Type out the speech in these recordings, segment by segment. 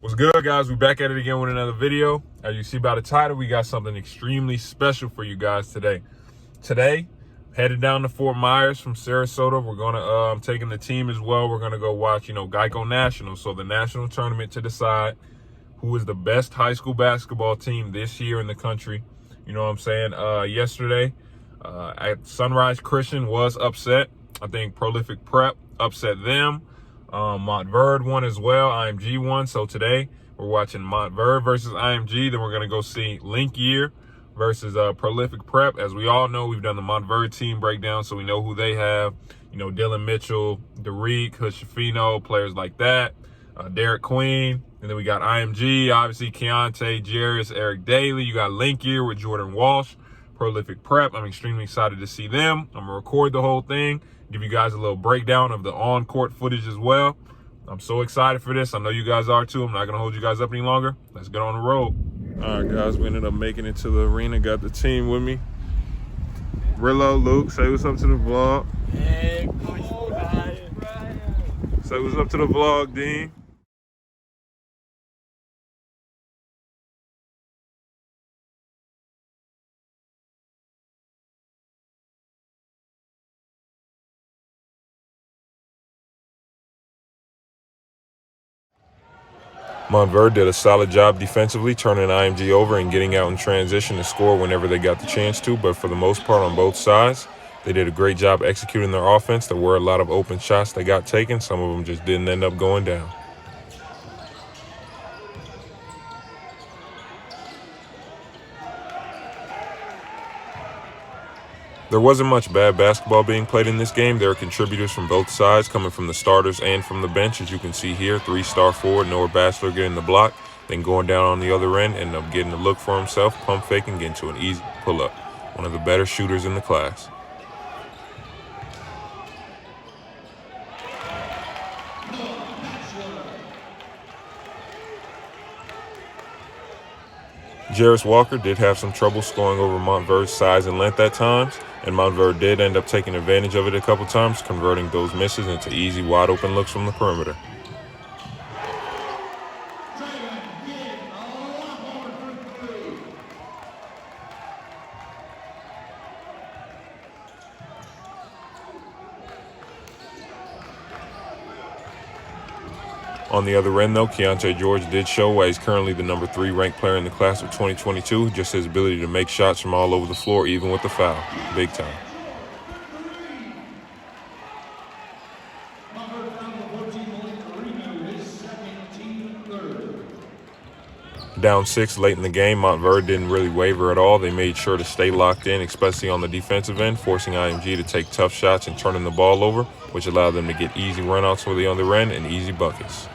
What's good, guys? We're back at it again with another video. As you see by the title, we got something extremely special for you guys today. Today, headed down to Fort Myers from Sarasota. We're gonna taking the team as well. We're gonna go watch, Geico Nationals. So the national tournament to decide who is the best high school basketball team this year in the country. You know what I'm saying? Yesterday, at Sunrise Christian was upset. I think Prolific Prep upset them. Montverde won as well. IMG won. So today we're watching Montverde versus IMG. Then we're going to go see Link Year versus Prolific Prep. As we all know, we've done the Montverde team breakdown, so we know who they have. Dylan Mitchell, Derek, Hushafino, players like that. Derek Queen. And then we got IMG, obviously Keonta George, Eric Daly. You got Link Year with Jordan Walsh, Prolific Prep. I'm extremely excited to see them. I'm going to record the whole thing, give you guys a little breakdown of the on-court footage as well. I'm so excited for this. I know you guys are too. I'm not going to hold you guys up any longer. Let's get on the road. All right, guys, we ended up making it to the arena. Got the team with me. Rillo, Luke, say what's up to the vlog. Hey, cool, Say what's up to the vlog, Dean. Montverde did a solid job defensively, turning IMG over and getting out in transition to score whenever they got the chance to, but for the most part on both sides, they did a great job executing their offense. There were a lot of open shots that got taken. Some of them just didn't end up going down. There wasn't much bad basketball being played in this game. There are contributors from both sides, coming from the starters and from the bench. As you can see here, 3-star forward Noah Bachelor getting the block, then going down on the other end, ended up getting a look for himself, pump faking, getting to an easy pull-up. One of the better shooters in the class. Jarris Walker did have some trouble scoring over Montverde's size and length at times, and Montverde did end up taking advantage of it a couple times, converting those misses into easy, wide-open looks from the perimeter. On the other end, though, Keonta George did show why he's currently the number 3 ranked player in the class of 2022, just his ability to make shots from all over the floor, even with the foul. Big time. Down 6 late in the game, Montverde didn't really waver at all. They made sure to stay locked in, especially on the defensive end, forcing IMG to take tough shots and turning the ball over, which allowed them to get easy runouts for the other end and easy buckets.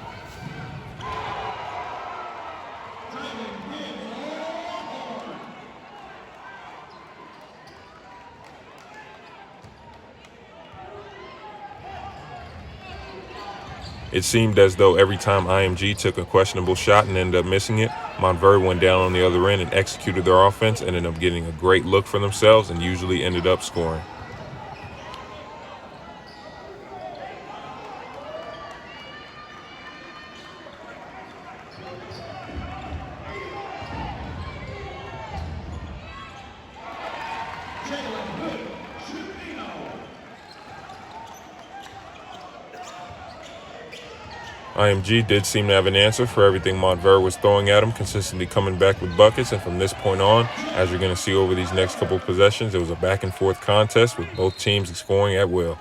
It seemed as though every time IMG took a questionable shot and ended up missing it, Montverde went down on the other end and executed their offense and ended up getting a great look for themselves and usually ended up scoring. IMG did seem to have an answer for everything Montverde was throwing at him, consistently coming back with buckets, and from this point on, as you're going to see over these next couple of possessions, it was a back-and-forth contest with both teams scoring at will.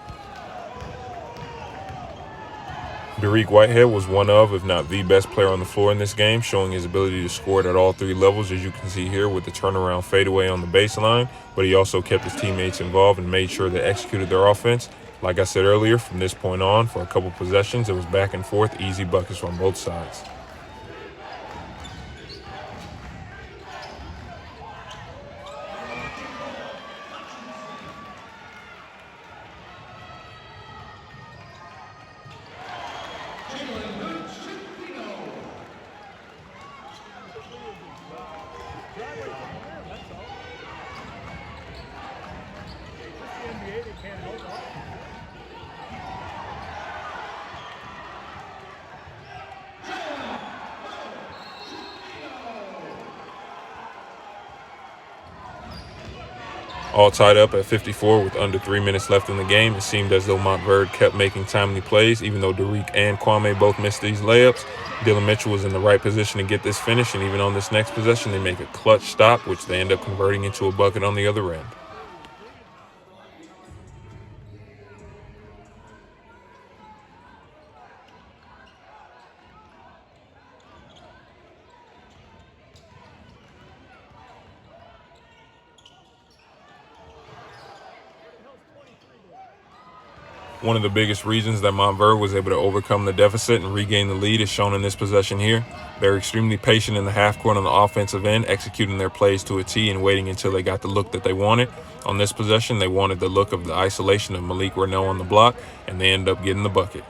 Derek Whitehead was one of, if not the best player on the floor in this game, showing his ability to score it at all 3 levels, as you can see here with the turnaround fadeaway on the baseline, but he also kept his teammates involved and made sure they executed their offense. Like I said earlier, from this point on, for a couple possessions, it was back and forth, easy buckets on both sides. All tied up at 54 with under 3 minutes left in the game. It seemed as though Montverde kept making timely plays, even though Derek and Kwame both missed these layups. Dylan Mitchell was in the right position to get this finish, and even on this next possession, they make a clutch stop, which they end up converting into a bucket on the other end. One of the biggest reasons that Montverde was able to overcome the deficit and regain the lead is shown in this possession here. They're extremely patient in the half court on the offensive end, executing their plays to a T and waiting until they got the look that they wanted. On this possession, they wanted the look of the isolation of Malik Renault on the block, and they end up getting the bucket.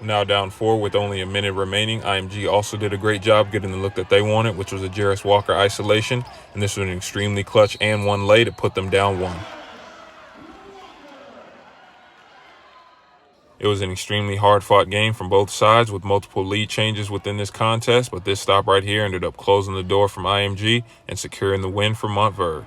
Now down 4 with only a minute remaining, IMG also did a great job getting the look that they wanted, which was a Jarris Walker isolation, and this was an extremely clutch and one lay to put them down 1. It was an extremely hard-fought game from both sides with multiple lead changes within this contest, but this stop right here ended up closing the door from IMG and securing the win for Montverde.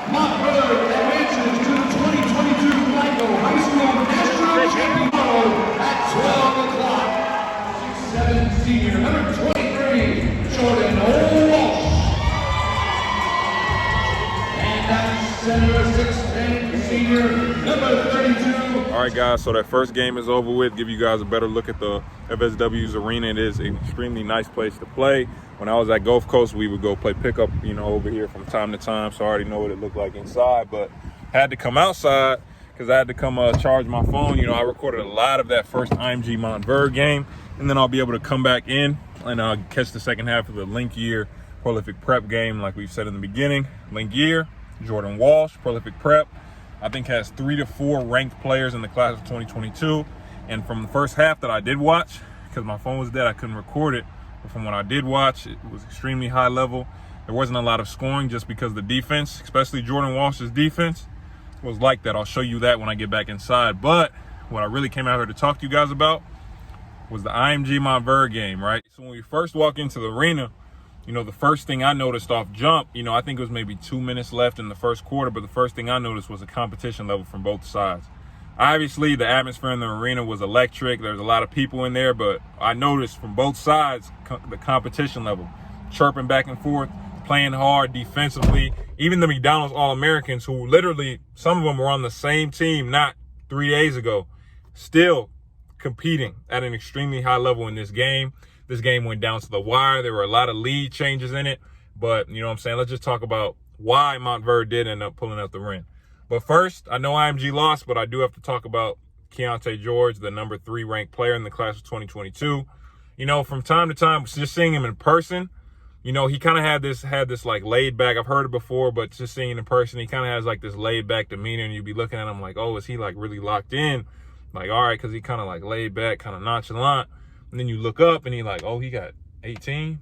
Montverde advances to the 2022 Geico Nationals Champion at 12 o'clock. 6'7" senior, number 23, Jordan Walsh. And that's center 6'10" senior, number 32. All right, guys, so that first game is over with. Give you guys a better look at the FSW's arena. It is an extremely nice place to play. When I was at Gulf Coast, we would go play pickup, over here from time to time, so I already know what it looked like inside, but had to come outside because I had to come charge my phone. I recorded a lot of that first IMG Montverde game, and then I'll be able to come back in and catch the second half of the Link Year Prolific Prep game, like we've said in the beginning. Link Year, Jordan Walsh, Prolific Prep, I think has 3 to 4 ranked players in the class of 2022, and from the first half that I did watch, because my phone was dead, I couldn't record it. From what I did watch, it was extremely high level. There wasn't a lot of scoring just because the defense, especially Jordan Walsh's defense, was like that. I'll show you that when I get back inside. But what I really came out here to talk to you guys about was the IMG Montverde game, right? So when we first walk into the arena, the first thing I noticed off jump, I think it was maybe 2 minutes left in the first quarter, but the first thing I noticed was a competition level from both sides. Obviously, the atmosphere in the arena was electric. There's a lot of people in there, but I noticed from both sides the competition level, chirping back and forth, playing hard defensively. Even the McDonald's All-Americans, who literally, some of them were on the same team not 3 days ago, still competing at an extremely high level in this game. This game went down to the wire. There were a lot of lead changes in it, but let's just talk about why Montverde did end up pulling out the win. But first, I know IMG lost, but I do have to talk about Keonta George, the number 3 ranked player in the class of 2022. From time to time, just seeing him in person, he kind of had this like laid back. I've heard it before, but just seeing him in person, he kind of has like this laid back demeanor, and you'd be looking at him like, oh, is he like really locked in? Like, all right, because he kind of like laid back, kind of nonchalant. And then you look up and he like, oh, he got 18.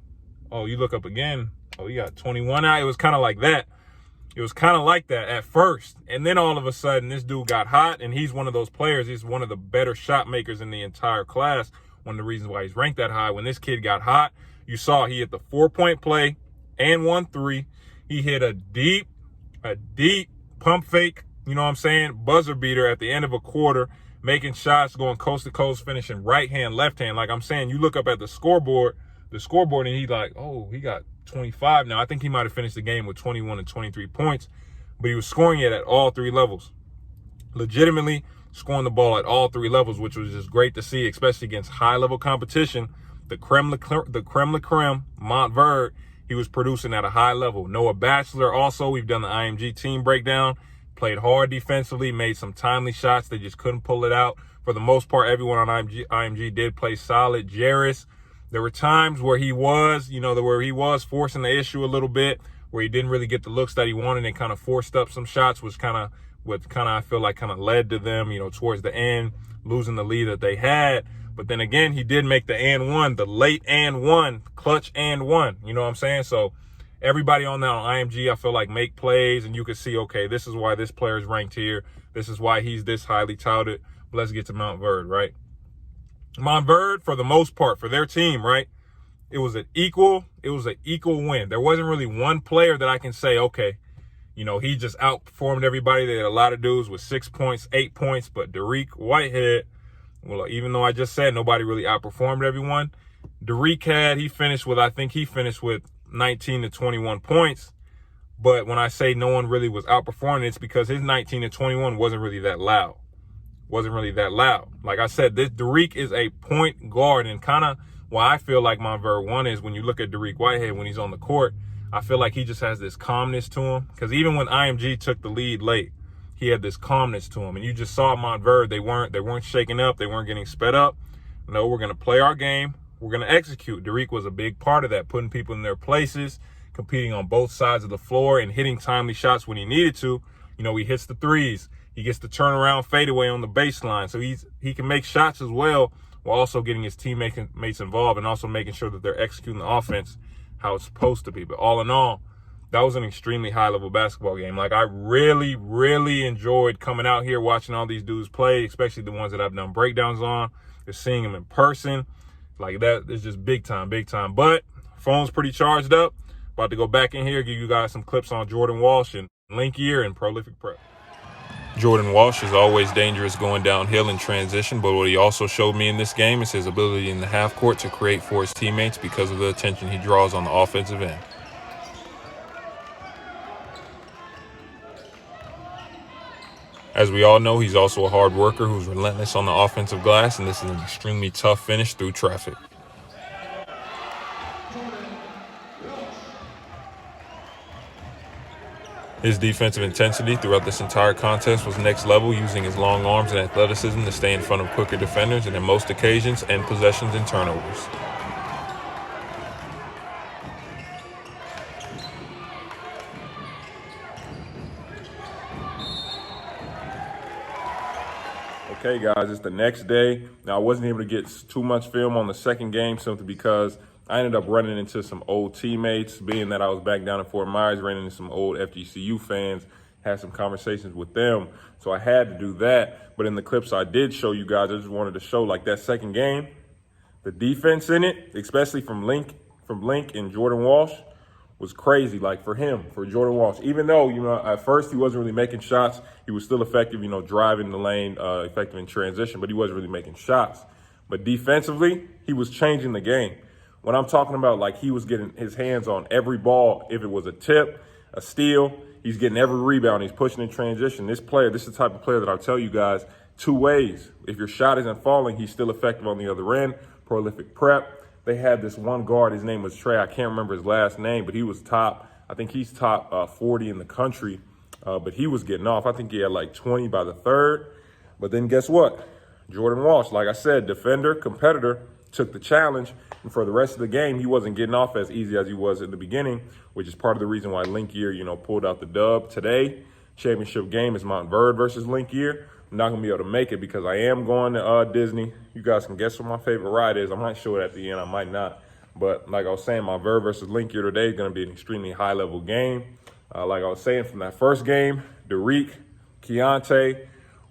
Oh, you look up again. Oh, he got 21 out. It was kind of like that. It was kind of like that at first. And then all of a sudden, this dude got hot, and he's one of those players. He's one of the better shot makers in the entire class. One of the reasons why he's ranked that high. When this kid got hot, you saw he hit the 4-point play and 1 3. He hit a deep pump fake, buzzer beater at the end of a quarter, making shots, going coast to coast, finishing right hand, left hand. Like I'm saying, you look up at the scoreboard, and he's like, oh, he got 25 now. I think he might have finished the game with 21 and 23 points, but he was scoring it at all 3 levels. Legitimately scoring the ball at all 3 levels, which was just great to see, especially against high-level competition. The creme de creme, Montverde, he was producing at a high level. Noah Batchelor also, we've done the IMG team breakdown, played hard defensively, made some timely shots. They just couldn't pull it out. For the most part, everyone on IMG did play solid. Jarris, there were times where he was, forcing the issue a little bit, where he didn't really get the looks that he wanted and kind of forced up some shots, which kind of I feel like led to them, towards the end, losing the lead that they had. But then again, he did make the and one, the late and one, clutch and one. You know what I'm saying? So everybody on that on IMG, I feel like make plays, and you can see, okay, this is why this player is ranked here. This is why he's this highly touted. But let's get to Montverde, right? Montverde, for the most part, for their team, right? It was an equal win. There wasn't really one player that I can say, okay, you know, he just outperformed everybody. They had a lot of dudes with 6 points, 8 points, but Derek Whitehead, well, even though I just said nobody really outperformed everyone, Derek I think he finished with 19 to 21 points. But when I say no one really was outperforming, it's because his 19 to 21 wasn't really that loud. Like I said, this Derek is a point guard, and kind of why I feel like Montverde won is when you look at Derek Whitehead when he's on the court, I feel like he just has this calmness to him. Because even when IMG took the lead late, he had this calmness to him. And you just saw Montverde, they weren't shaking up, they weren't getting sped up. No, we're gonna play our game, we're gonna execute. Derek was a big part of that, putting people in their places, competing on both sides of the floor and hitting timely shots when he needed to. You know, he hits the threes. He gets the turnaround fadeaway on the baseline. So he can make shots as well, while also getting his teammates involved and also making sure that they're executing the offense how it's supposed to be. But all in all, that was an extremely high-level basketball game. Like, I really, really enjoyed coming out here, watching all these dudes play, especially the ones that I've done breakdowns on, just seeing them in person. Like, that is just big time, big time. But phone's pretty charged up. About to go back in here, give you guys some clips on Jordan Walsh and Link Year and Prolific Prep. Jordan Walsh is always dangerous going downhill in transition, but what he also showed me in this game is his ability in the half court to create for his teammates because of the attention he draws on the offensive end. As we all know, he's also a hard worker who's relentless on the offensive glass, and this is an extremely tough finish through traffic. His defensive intensity throughout this entire contest was next level, using his long arms and athleticism to stay in front of quicker defenders and in most occasions end possessions and turnovers. Okay, guys, it's the next day. Now, I wasn't able to get too much film on the second game simply because I ended up running into some old teammates, being that I was back down in Fort Myers, ran into some old FGCU fans, had some conversations with them. So I had to do that. But in the clips I did show you guys, I just wanted to show, like, that second game, the defense in it, especially from Link and Jordan Walsh, was crazy. Like, for Jordan Walsh, even though, you know, at first he wasn't really making shots, he was still effective, you know, driving the lane, effective in transition, but he wasn't really making shots. But defensively, he was changing the game. When I'm talking about, like, he was getting his hands on every ball, if it was a tip, a steal, he's getting every rebound, he's pushing in transition. This is the type of player that I'll tell you guys, two ways. If your shot isn't falling, he's still effective on the other end. Prolific prep. They had this one guard, his name was Trey, I can't remember his last name, but he was I think he's top 40 in the country, but he was getting off. I think he had like 20 by the third. But then guess what? Jordan Walsh, like I said, defender, competitor, took the challenge, and for the rest of the game, he wasn't getting off as easy as he was in the beginning, which is part of the reason why Link Year, you know, pulled out the dub. Today, championship game is Montverde versus Link Year. I'm not going to be able to make it because I am going to Disney. You guys can guess what my favorite ride is. I might show it at the end. I might not. But like I was saying, Montverde versus Link Year today is going to be an extremely high-level game. Like I was saying, from that first game, Derek, Keonta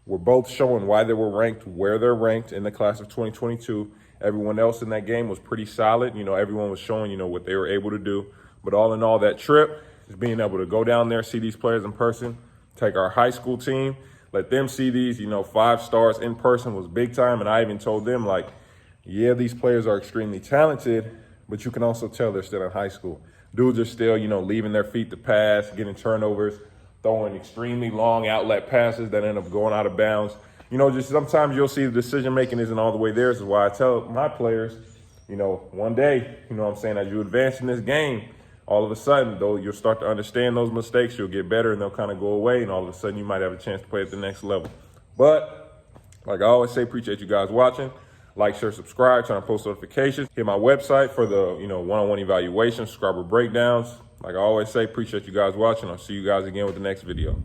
were both showing why they were ranked where they're ranked in the class of 2022. Everyone else in that game was pretty solid. You know, everyone was showing, you know, what they were able to do. But all in all, that trip is being able to go down there, see these players in person, take our high school team, let them see these, you know, 5 stars in person was big time. And I even told them, like, yeah, these players are extremely talented, but you can also tell they're still in high school. Dudes are still, you know, leaving their feet to pass, getting turnovers, throwing extremely long outlet passes that end up going out of bounds. You know, just sometimes you'll see the decision-making isn't all the way there. This is why I tell my players, you know, one day, you know what I'm saying, as you advance in this game, all of a sudden, though, you'll start to understand those mistakes. You'll get better, and they'll kind of go away, and all of a sudden you might have a chance to play at the next level. But like I always say, appreciate you guys watching. Like, share, subscribe, turn on post notifications. Hit my website for the, you know, one-on-one evaluation, subscriber breakdowns. Like I always say, appreciate you guys watching. I'll see you guys again with the next video.